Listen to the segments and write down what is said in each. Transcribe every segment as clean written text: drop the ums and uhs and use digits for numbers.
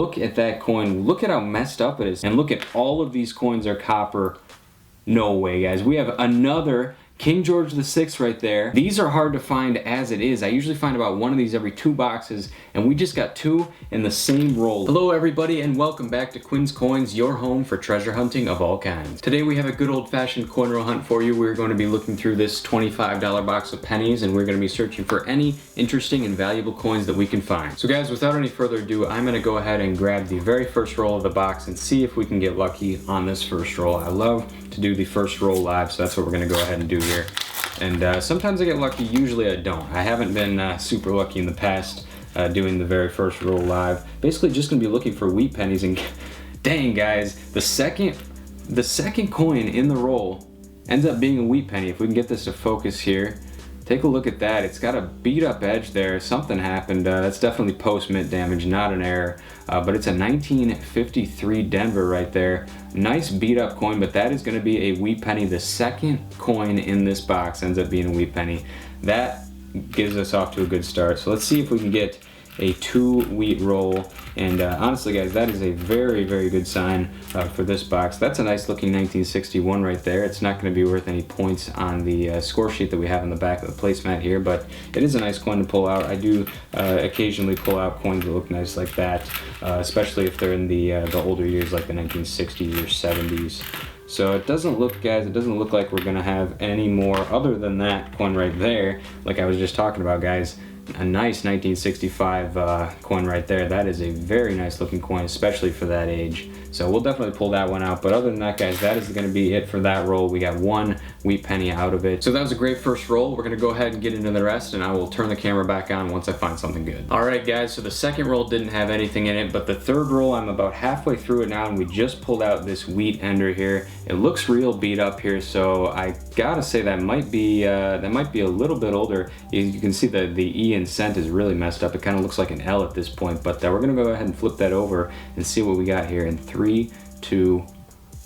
look at that coin. Look at how messed up it is. And look at all of these coins are copper. No way, guys. We have another King George VI right there. These are hard to find as it is. I usually find about one of these every 2 boxes, and we just got 2 in the same roll. Hello everybody, and welcome back to Quin Coins, your home for treasure hunting of all kinds. Today we have a good old-fashioned coin roll hunt for you. We're going to be looking through this $25 box of pennies, and we're going to be searching for any interesting and valuable coins that we can find. So guys, without any further ado, I'm going to go ahead and grab the very first roll of the box and see if we can get lucky on this first roll. I love to do the first roll live, so that's what we're going to go ahead and do here. And sometimes I get lucky, usually I don't. I haven't been super lucky in the past doing the very first roll live. Basically just gonna be looking for wheat pennies, and dang guys, the second coin in the roll ends up being a wheat penny. If we can get this to focus here, take a look at that. It's got a beat up edge there. Something happened. That's definitely post-mint damage, not an error. But it's a 1953 Denver right there. Nice beat up coin, but that is going to be a wheat penny. The second coin in this box ends up being a wheat penny. That gives us off to a good start. So let's see if we can get a 2 wheat roll. And honestly guys, that is a very, very good sign for this box. That's a nice looking 1961 right there. It's not going to be worth any points on the score sheet that we have in the back of the placemat here, but it is a nice coin to pull out. I do occasionally pull out coins that look nice like that, especially if they're in the older years like the 1960s or 70s. So it doesn't look, guys, it doesn't look like we're gonna have any more other than that coin right there, like I was just talking about, guys. A nice 1965 coin right there. That is a very nice looking coin, especially for that age. So we'll definitely pull that one out. But other than that, guys, that is going to be it for that roll. We got 1 wheat penny out of it. So that was a great first roll. We're going to go ahead and get into the rest, and I will turn the camera back on once I find something good. All right, guys, so the second roll didn't have anything in it, but the third roll, I'm about halfway through it now, and we just pulled out this wheat ender here. It looks real beat up here, so I gotta say that might be a little bit older. You can see the E in cent is really messed up. It kind of looks like an L at this point, but we're gonna go ahead and flip that over and see what we got here in 3, 2,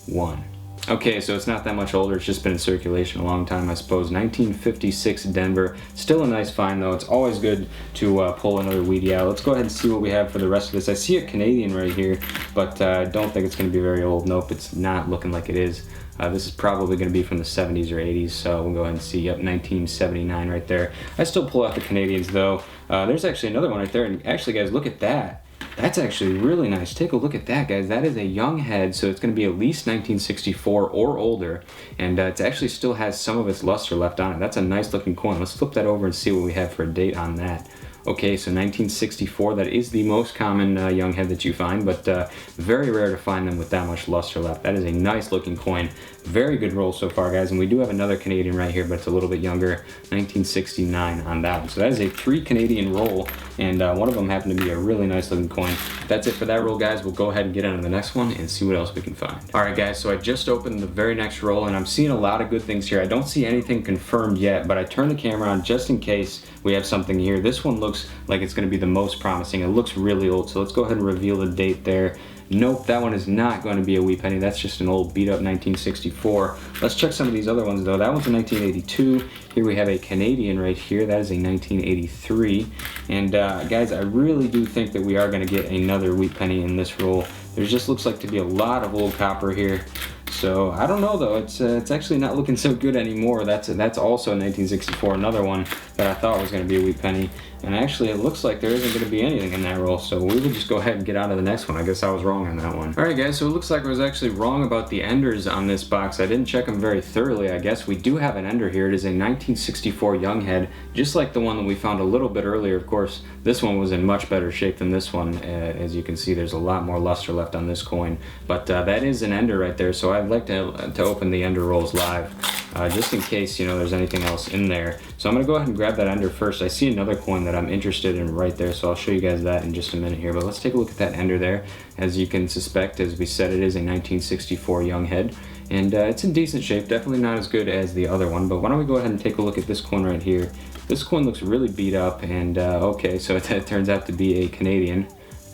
1. Okay, so it's not that much older. It's just been in circulation a long time, I suppose. 1956 Denver. Still a nice find, though. It's always good to pull another wheatie out. Let's go ahead and see what we have for the rest of this. I see a Canadian right here, but I don't think it's going to be very old. Nope, it's not looking like it is. This is probably going to be from the 70s or 80s, so we'll go ahead and see. Yep, 1979 right there. I still pull out the Canadians, though. There's actually another one right there, and actually, guys, look at that. That's actually really nice. Take a look at that, guys. That is a young head, so it's going to be at least 1964 or older, and it actually still has some of its luster left on it. That's a nice looking coin. Let's flip that over and see what we have for a date on that. Okay, so 1964, that is the most common young head that you find, but very rare to find them with that much luster left. That is a nice looking coin. Very good roll so far, guys, and we do have another Canadian right here, but it's a little bit younger, 1969 on that one. So that is a 3 Canadian roll, and one of them happened to be a really nice looking coin. That's it for that roll, guys. We'll go ahead and get on to the next one and see what else we can find. All right, guys, so I just opened the very next roll, and I'm seeing a lot of good things here. I don't see anything confirmed yet, but I turned the camera on just in case we have something here. This one looks like it's going to be the most promising. It looks really old, so let's go ahead and reveal the date there. Nope, that one is not going to be a wheat penny. That's just an old beat up 1964. Let's check some of these other ones though. That one's a 1982. Here we have a Canadian right here. That is a 1983. And guys, I really do think that we are going to get another wheat penny in this roll. There just looks like to be a lot of old copper here. So I don't know though, it's actually not looking so good anymore. That's also a 1964, another one that I thought was going to be a wheat penny. And actually it looks like there isn't going to be anything in that roll, so we will just go ahead and get out of the next one. I guess I was wrong on that one. Alright guys, so it looks like I was actually wrong about the enders on this box. I didn't check them very thoroughly, I guess. We do have an ender here. It is a 1964 young head, just like the one that we found a little bit earlier. Of course, this one was in much better shape than this one. As you can see, there's a lot more luster left on this coin. But that is an ender right there, so I'd like to open the ender rolls live. Just in case, you know, there's anything else in there. So I'm going to go ahead and grab that ender first. I see another coin that I'm interested in right there, so I'll show you guys that in just a minute here. But let's take a look at that ender there. As you can suspect, as we said, it is a 1964 young head. And it's in decent shape, definitely not as good as the other one. But why don't we go ahead and take a look at this coin right here. This coin looks really beat up, and okay, so it turns out to be a Canadian.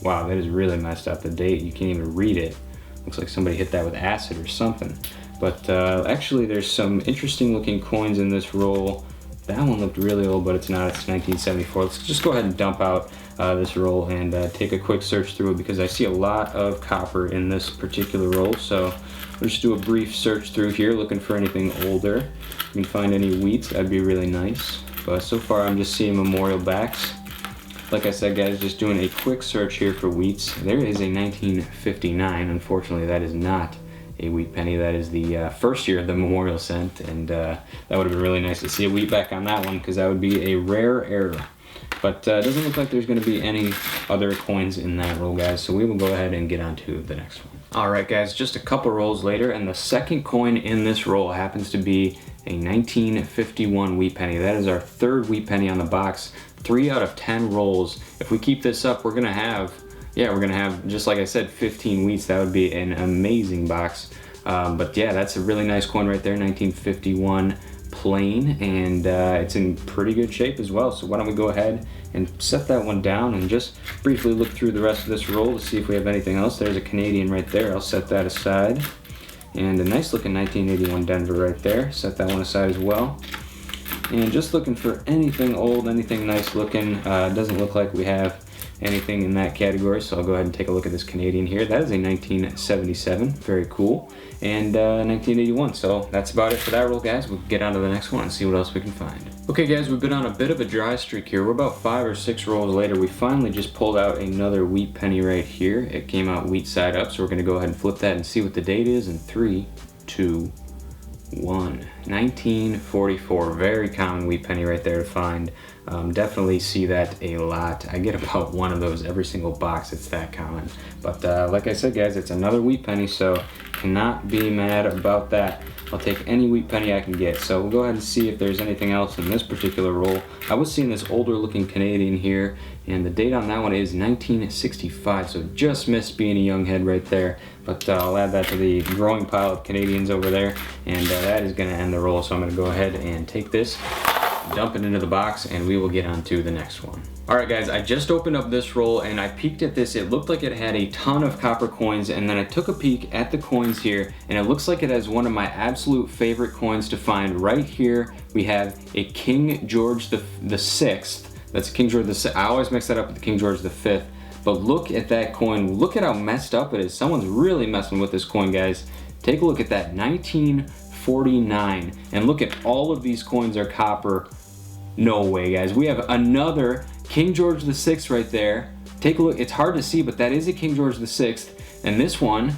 Wow, that is really messed up. The date, you can't even read it. Looks like somebody hit that with acid or something. But actually there's some interesting looking coins in this roll. That one looked really old, but it's not. It's 1974. Let's just go ahead and dump out this roll and take a quick search through it, because I see a lot of copper in this particular roll. So I'll just do a brief search through here, looking for anything older. If you can find any wheats, that'd be really nice. But so far I'm just seeing memorial backs. Like I said, guys, just doing a quick search here for wheats. There is a 1959. Unfortunately, that is not a wheat penny. That is the first year of the memorial cent, and that would have been really nice to see a wheat back on that one, because that would be a rare error. But it doesn't look like there's going to be any other coins in that roll, guys, so we will go ahead and get on to the next one. Alright guys, just a couple rolls later, and the second coin in this roll happens to be a 1951 wheat penny. That is our third wheat penny on the box. 3 out of 10 rolls. If we keep this up, we're gonna have, just like I said, 15 wheats. That would be an amazing box. But yeah, that's a really nice coin right there, 1951 plain, and it's in pretty good shape as well. So why don't we go ahead and set that one down and just briefly look through the rest of this roll to see if we have anything else. There's a Canadian right there. I'll set that aside. And a nice looking 1981 Denver right there. Set that one aside as well. And just looking for anything old, anything nice looking. Doesn't look like we have anything in that category, so I'll go ahead and take a look at this Canadian here. That is a 1977, very cool, and 1981. So that's about it for that roll, guys. We'll get on to the next one and see what else we can find. Okay guys, we've been on a bit of a dry streak here. We're about 5 or 6 rolls later. We finally just pulled out another wheat penny right here. It came out wheat side up, so we're gonna go ahead and flip that and see what the date is in 3, 2, 1. 1944, very common wheat penny right there to find. Definitely see that a lot. I get about one of those every single box. It's that common. But like I said, guys, it's another wheat penny, so cannot be mad about that. I'll take any wheat penny I can get. So we'll go ahead and see if there's anything else in this particular roll. I was seeing this older looking Canadian here, and the date on that one is 1965, so just missed being a young head right there. But I'll add that to the growing pile of Canadians over there, and that is going to end the roll. So I'm going to go ahead and take this, dump it into the box, and we will get on to the next one. Alright guys, I just opened up this roll and I peeked at this. It looked like it had a ton of copper coins, and then I took a peek at the coins here, and it looks like it has one of my absolute favorite coins to find. Right here we have a King George the 6th. That's King George the 6th. I always mix that up with the King George the 5th. But look at that coin. Look at how messed up it is. Someone's really messing with this coin, guys. Take a look at that, 1949. And look at all of these coins are copper. No way, guys. We have another King George the 6th right there. Take a look. It's hard to see, but that is a King George the 6th. And this one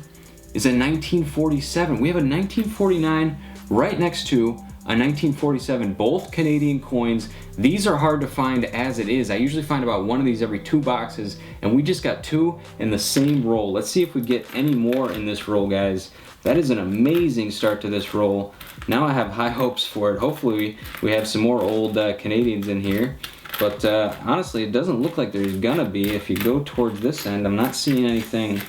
is a 1947. We have a 1949 right next to a 1947, both Canadian coins. These are hard to find as it is. I usually find about one of these every 2 boxes, and we just got 2 in the same roll. Let's see if we get any more in this roll, guys. That is an amazing start to this roll. Now I have high hopes for it. Hopefully we have some more old Canadians in here. But honestly, it doesn't look like there's gonna be. If you go towards this end, I'm not seeing anything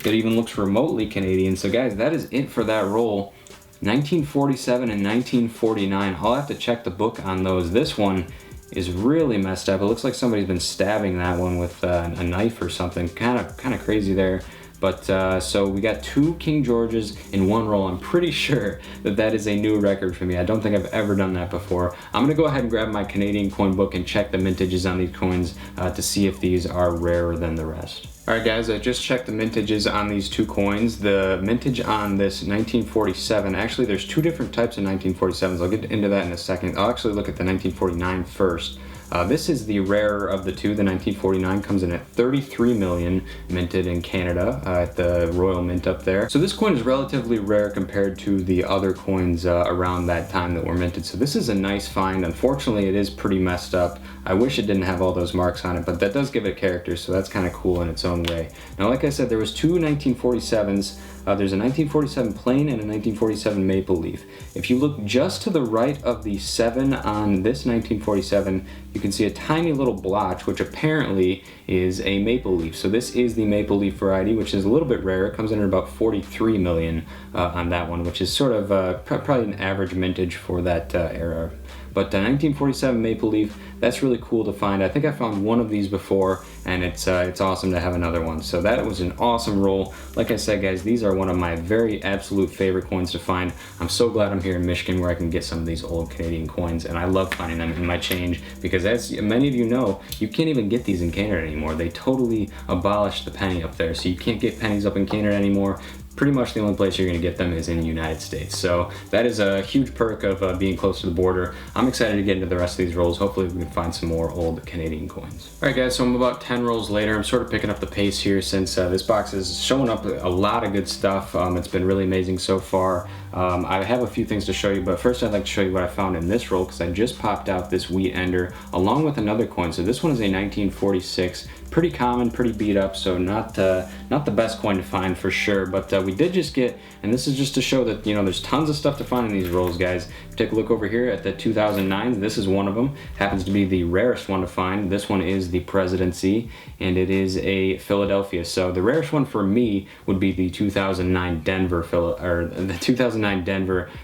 that even looks remotely Canadian. So guys, that is it for that roll. 1947 and 1949. I'll have to check the book on those. This one is really messed up. It looks like somebody's been stabbing that one with a knife or something. Kind of crazy there. But so we got 2 King Georges in one roll. I'm pretty sure that that is a new record for me. I don't think I've ever done that before. I'm gonna go ahead and grab my Canadian coin book and check the mintages on these coins to see if these are rarer than the rest. Alright guys, I just checked the mintages on these 2 coins. The mintage on this 1947, actually there's 2 different types of 1947s. I'll get into that in a second. I'll actually look at the 1949 first. This is the rarer of the 2. The 1949 comes in at 33 million, minted in Canada at the Royal Mint up there. So this coin is relatively rare compared to the other coins around that time that were minted. So this is a nice find. Unfortunately, it is pretty messed up. I wish it didn't have all those marks on it, but that does give it character, so that's kind of cool in its own way. Now, like I said, there was 2 1947s. There's a 1947 plain and a 1947 maple leaf. If you look just to the right of the 7 on this 1947, you can see a tiny little blotch, which apparently is a maple leaf. So this is the maple leaf variety, which is a little bit rare. It comes in at about 43 million on that one, which is sort of probably an average mintage for that era. But 1947 Maple Leaf, that's really cool to find. I think I found one of these before, and it's awesome to have another one. So that was an awesome roll. Like I said, guys, these are one of my very absolute favorite coins to find. I'm so glad I'm here in Michigan where I can get some of these old Canadian coins, and I love finding them in my change because, as many of you know, you can't even get these in Canada anymore. They totally abolished the penny up there, so you can't get pennies up in Canada anymore. Pretty much the only place you're going to get them is in the United States. So that is a huge perk of being close to the border. I'm excited to get into the rest of these rolls. Hopefully we can find some more old Canadian coins. All right, guys, so I'm about 10 rolls later. I'm sort of picking up the pace here since this box is showing up a lot of good stuff. It's been really amazing so far. I have a few things to show you, but first I'd like to show you what I found in this roll because I just popped out this wheat ender along with another coin. So this one is a 1946. Pretty common, pretty beat up, so not the best coin to find for sure, but we did just get, and this is just to show that, you know, there's tons of stuff to find in these rolls, guys. Take a look over here at the 2009s. This is one of them. Happens to be the rarest one to find. This one is the Presidency, and it is a Philadelphia. So the rarest one for me would be the 2009 Denver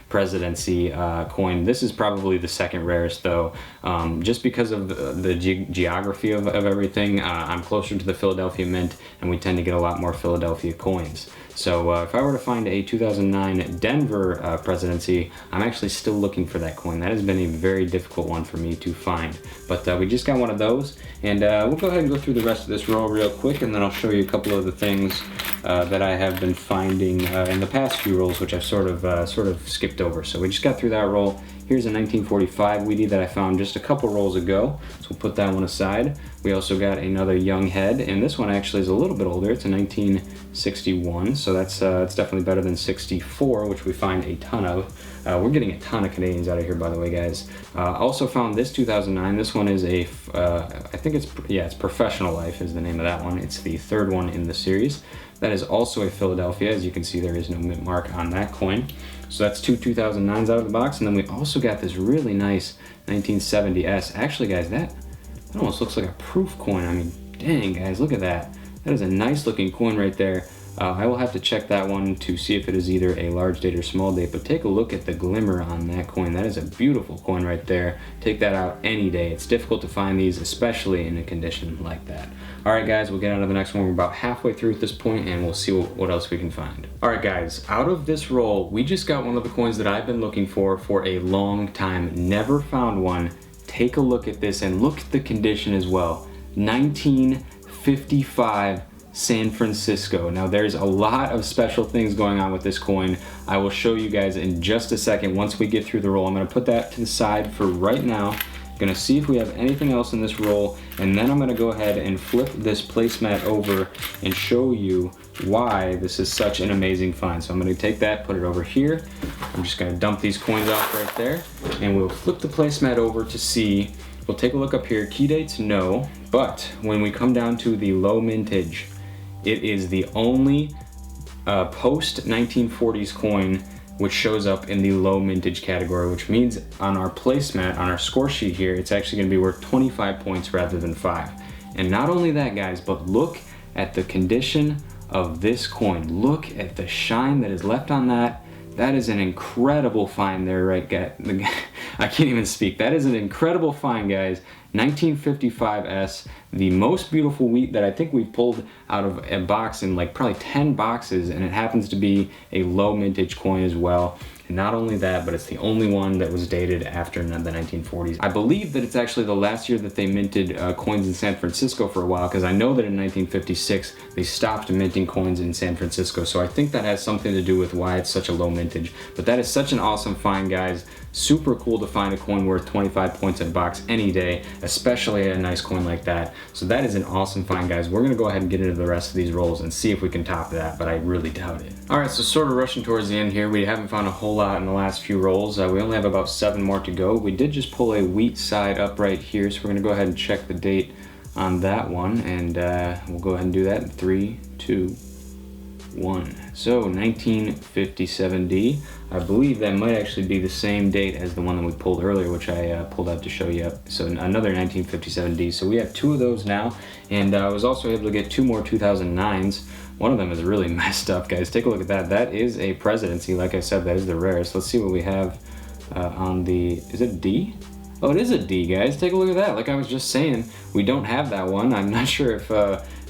Presidency coin. This is probably the second rarest though, just because of the geography of everything. I'm closer to the Philadelphia Mint, and we tend to get a lot more Philadelphia coins. So if I were to find a 2009 Denver Presidency, I'm actually still looking for that coin. That has been a very difficult one for me to find. But we just got one of those, and we'll go ahead and go through the rest of this roll real quick, and then I'll show you a couple of the things that I have been finding in the past few rolls, which I've sort of skipped over. So we just got through that roll. Here's a 1945 Wheatie that I found just a couple rolls ago, so we'll put that one aside. We also got another young head, and this one actually is a little bit older. It's a 1961, so that's it's definitely better than 64, which we find a ton of. We're getting a ton of Canadians out of here, by the way, guys. Also found this 2009. This one is a, I think it's Professional Life is the name of that one. It's the third one in the series. That is also a Philadelphia. As you can see, there is no mint mark on that coin. So that's two 2009s out of the box, and then we also got this really nice 1970s. Actually, guys, that almost looks like a proof coin. I mean, dang, guys, look at that. That is a nice looking coin right there. I will have to check that one to see if it is either a large date or small date, but take a look at the glimmer on that coin. That is a beautiful coin right there. Take that out any day. It's difficult to find these, especially in a condition like that. All right, guys, we'll get on to the next one. We're about halfway through at this point, and we'll see what else we can find. All right, guys, out of this roll, we just got one of the coins that I've been looking for a long time. Never found one. Take a look at this, and look at the condition as well. 1955 San Francisco. Now there's a lot of special things going on with this coin. I will show you guys in just a second once we get through the roll. I'm going to put that to the side for right now. I'm going to see if we have anything else in this roll, and then I'm going to go ahead and flip this placemat over and show you why this is such an amazing find. So I'm going to take that, put it over here. I'm just going to dump these coins off right there, and we'll flip the placemat over to see. We'll take a look up here. Key dates, no, but when we come down to the low mintage, it is the only post-1940s coin which shows up in the low mintage category, which means on our placemat, on our score sheet here, it's actually going to be worth 25 points rather than 5. And not only that, guys, but look at the condition of this coin. Look at the shine that is left on that. That is an incredible find there, right, guys? I can't even speak. That is an incredible find, guys. 1955S, the most beautiful wheat that I think we've pulled out of a box in like probably 10 boxes, and it happens to be a low mintage coin as well. And not only that, but it's the only one that was dated after the 1940s. I believe that it's actually the last year that they minted coins in San Francisco for a while, because I know that in 1956 they stopped minting coins in San Francisco. So I think that has something to do with why it's such a low mintage. But that is such an awesome find, guys. Super cool to find a coin worth 25 points in a box any day, especially a nice coin like that. So that is an awesome find, guys. We're gonna go ahead and get into the rest of these rolls and see if we can top that, but I really doubt it. All right, so sort of rushing towards the end here. We haven't found a whole lot in the last few rolls. We only have about 7 more to go. We did just pull a wheat side up right here, so we're gonna go ahead and check the date on that one, and we'll go ahead and do that in 3, 2, 1. So 1957D. I believe that might actually be the same date as the one that we pulled earlier, which I pulled out to show you. So another 1957D. So we have 2 of those now, and I was also able to get 2 more 2009s. One of them is really messed up, guys. Take a look at that. That is a Presidency. Like I said, that is the rarest. Let's see what we have on the, is it D? Oh, it is a D, guys. Take a look at that. Like I was just saying, we don't have that one. I'm not sure if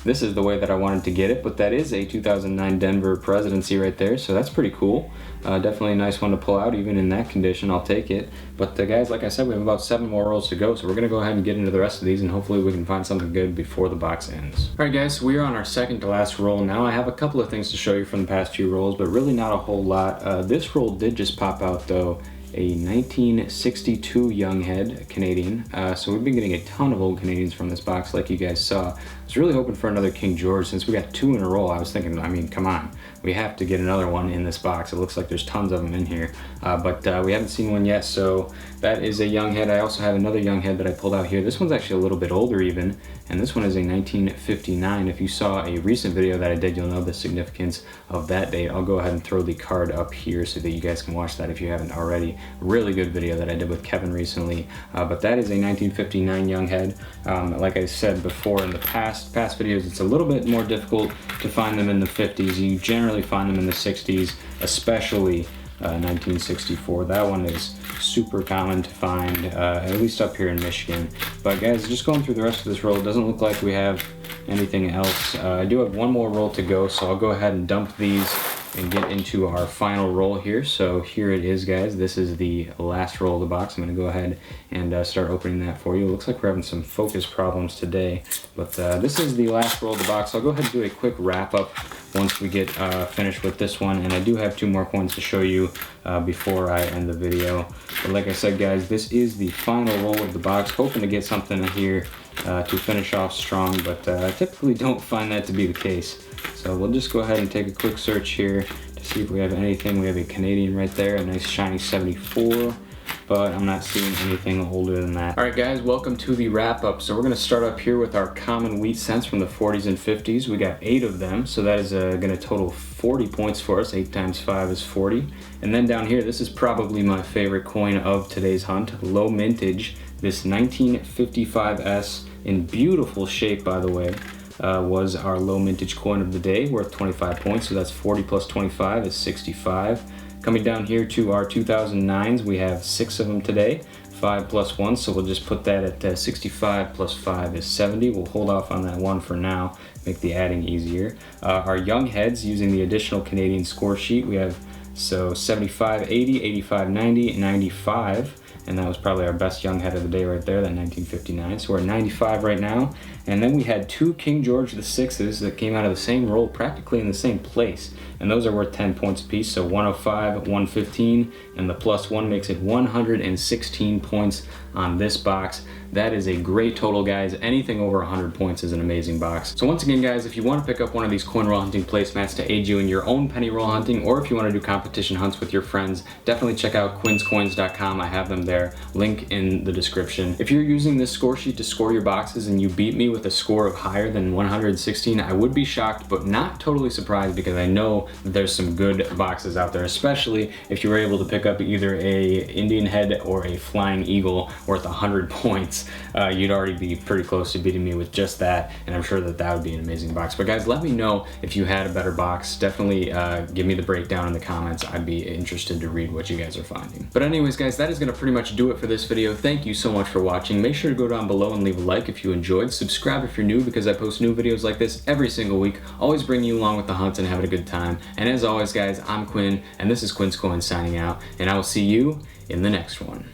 this is the way that I wanted to get it, but that is a 2009 Denver presidency right there, so that's pretty cool. Definitely a nice one to pull out, even in that condition. I'll take it. But guys, like I said, we have about 7 more rolls to go, so we're going to go ahead and get into the rest of these, and hopefully we can find something good before the box ends. Alright guys, so we are on our second to last roll now. I have a couple of things to show you from the past few rolls, but really not a whole lot. This roll did just pop out though. A 1962 young head Canadian. So we've been getting a ton of old Canadians from this box, like you guys saw. I was really hoping for another King George. Since we got 2 in a row, I was thinking, I mean, come on, we have to get another one in this box. It looks like there's tons of them in here, but we haven't seen one yet, so that is a young head. I also have another young head that I pulled out here. This one's actually a little bit older even, and this one is a 1959. If you saw a recent video that I did, you'll know the significance of that date. I'll go ahead and throw the card up here so that you guys can watch that if you haven't already. Really good video that I did with Kevin recently, but that is a 1959 young head. Like I said before, in the past videos, it's a little bit more difficult to find them in the 50s. You generally find them in the 60s, especially 1964. That one is super common to find, at least up here in Michigan. But guys, just going through the rest of this roll, it doesn't look like we have anything else. I do have one more roll to go, so I'll go ahead and dump these and get into our final roll here. So here it is, guys. This is the last roll of the box. I'm going to go ahead and start opening that for you. It looks like we're having some focus problems today, but this is the last roll of the box. I'll go ahead and do a quick wrap up once we get finished with this one, and I do have 2 more coins to show you before I end the video. But like I said, guys, this is the final roll of the box. Hoping to get something here to finish off strong, but I typically don't find that to be the case. So we'll just go ahead and take a quick search here to see if we have anything. We have a Canadian right there, a nice shiny 74, but I'm not seeing anything older than that. Alright guys, welcome to the wrap up. So we're going to start up here with our common wheat cents from the 40s and 50s. We got 8 of them, so that is going to total 40 points for us. 8 times 5 is 40. And then down here, this is probably my favorite coin of today's hunt, low mintage. This 1955S, in beautiful shape by the way, was our low mintage coin of the day, worth 25 points, so that's 40 plus 25 is 65. Coming down here to our 2009s, we have 6 of them today, 5 plus 1, so we'll just put that at 65 plus 5 is 70. We'll hold off on that one for now, make the adding easier. Our young heads, using the additional Canadian score sheet, we have so 75, 80, 85, 90, 95. And that was probably our best young head of the day right there, that 1959. So we're at 95 right now. And then we had 2 King George the Sixes that came out of the same roll, practically in the same place. And those are worth 10 points apiece, so 105, 115, and the plus 1 makes it 116 points on this box. That is a great total, guys. Anything over 100 points is an amazing box. So once again, guys, if you want to pick up one of these coin roll hunting placemats to aid you in your own penny roll hunting, or if you want to do competition hunts with your friends, definitely check out quinscoins.com. I have them there, link in the description. If you're using this score sheet to score your boxes and you beat me with a score of higher than 116, I would be shocked, but not totally surprised, because I know that there's some good boxes out there, especially if you were able to pick up either a Indian head or a flying eagle worth 100 points. You'd already be pretty close to beating me with just that, and I'm sure that that would be an amazing box. But guys, let me know if you had a better box. Definitely give me the breakdown in the comments. I'd be interested to read what you guys are finding. But anyways, guys, that is going to pretty much do it for this video. Thank you so much for watching. Make sure to go down below and leave a like if you enjoyed. Subscribe if you're new, because I post new videos like this every single week, always bringing you along with the hunts and having a good time. And as always, guys, I'm Quinn, and this is Quin Coins signing out, and I will see you in the next one.